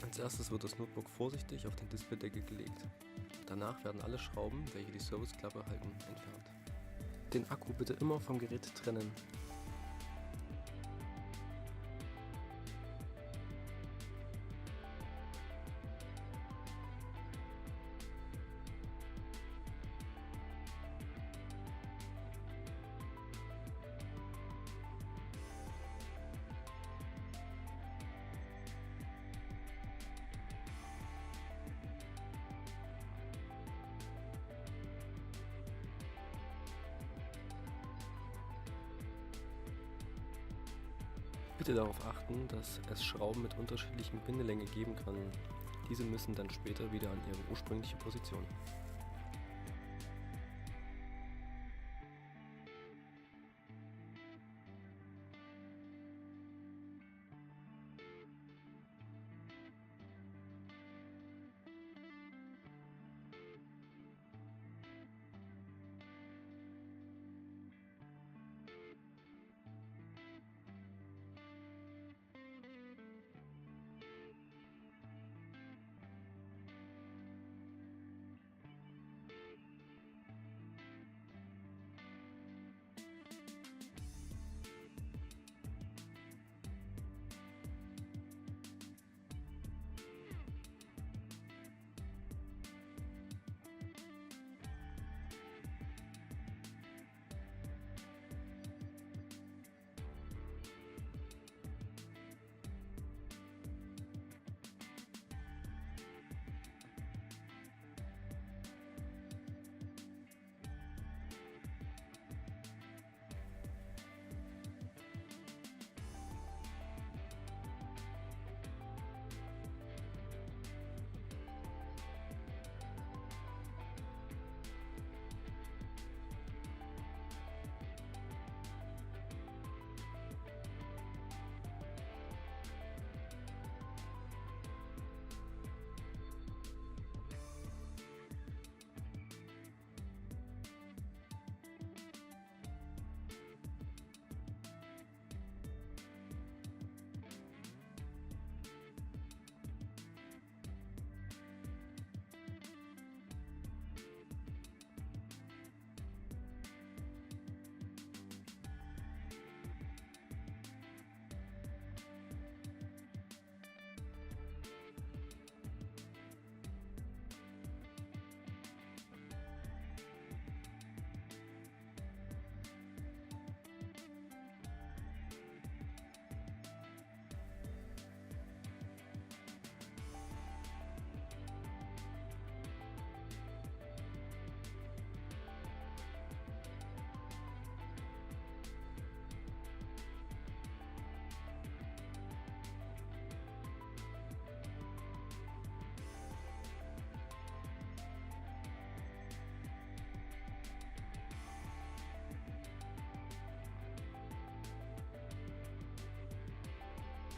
Als erstes wird das Notebook vorsichtig auf den Displaydeckel gelegt. Danach werden alle Schrauben, welche die Serviceklappe halten, entfernt. Den Akku bitte immer vom Gerät trennen. Bitte darauf achten, dass es Schrauben mit unterschiedlichen Bindelänge geben kann. Diese müssen dann später wieder an ihre ursprüngliche Position.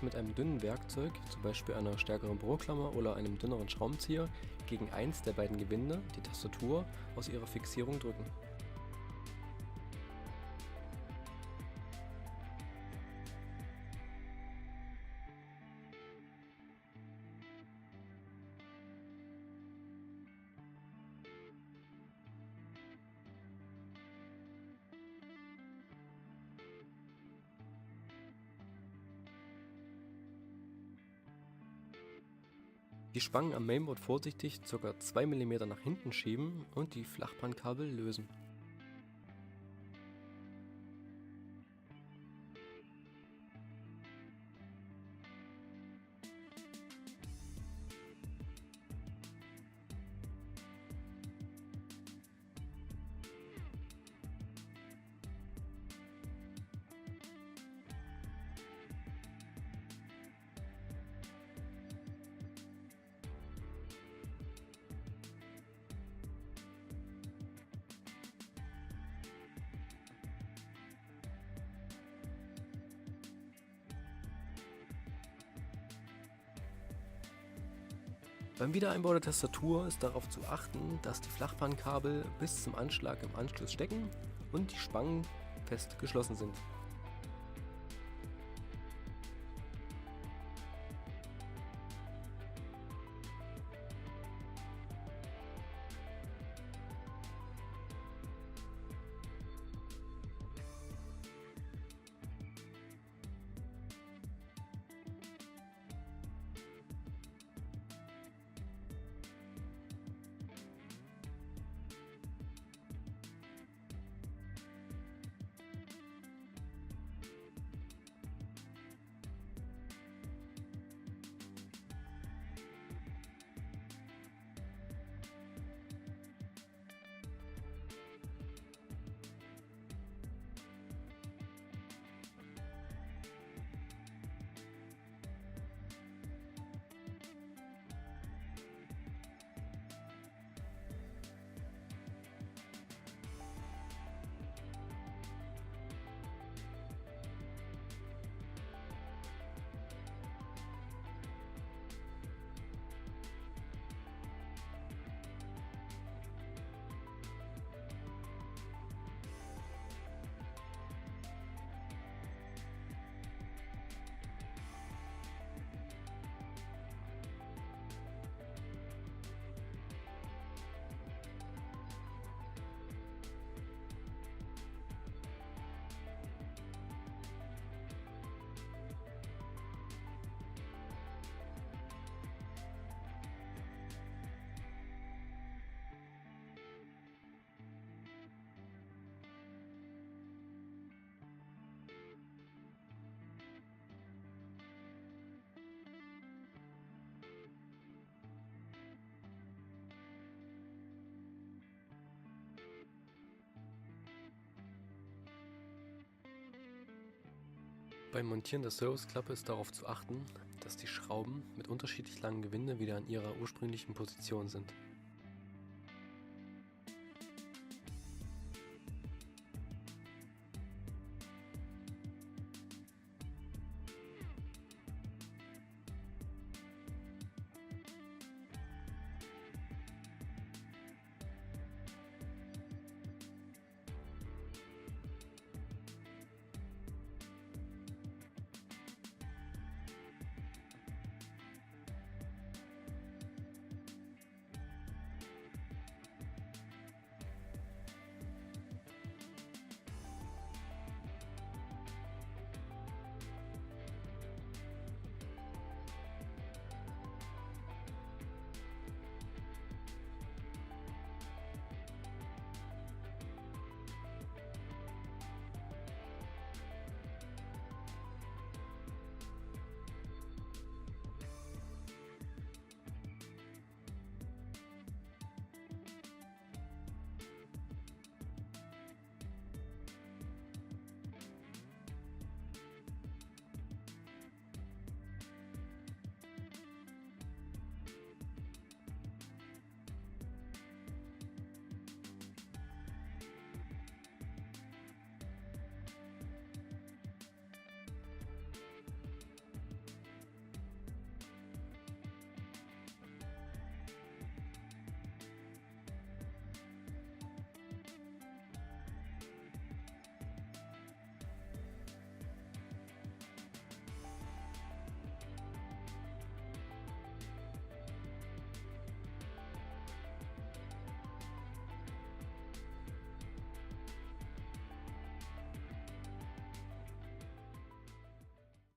Mit einem dünnen Werkzeug, zum Beispiel einer stärkeren Büroklammer oder einem dünneren Schraubenzieher, gegen eins der beiden Gewinde, die Tastatur, aus ihrer Fixierung drücken. Die Spangen am Mainboard vorsichtig ca. 2 mm nach hinten schieben und die Flachbandkabel lösen. Beim Wiedereinbau der Tastatur ist darauf zu achten, dass die Flachbandkabel bis zum Anschlag im Anschluss stecken und die Spangen fest geschlossen sind. Beim Montieren der Serviceklappe ist darauf zu achten, dass die Schrauben mit unterschiedlich langem Gewinde wieder an ihrer ursprünglichen Position sind.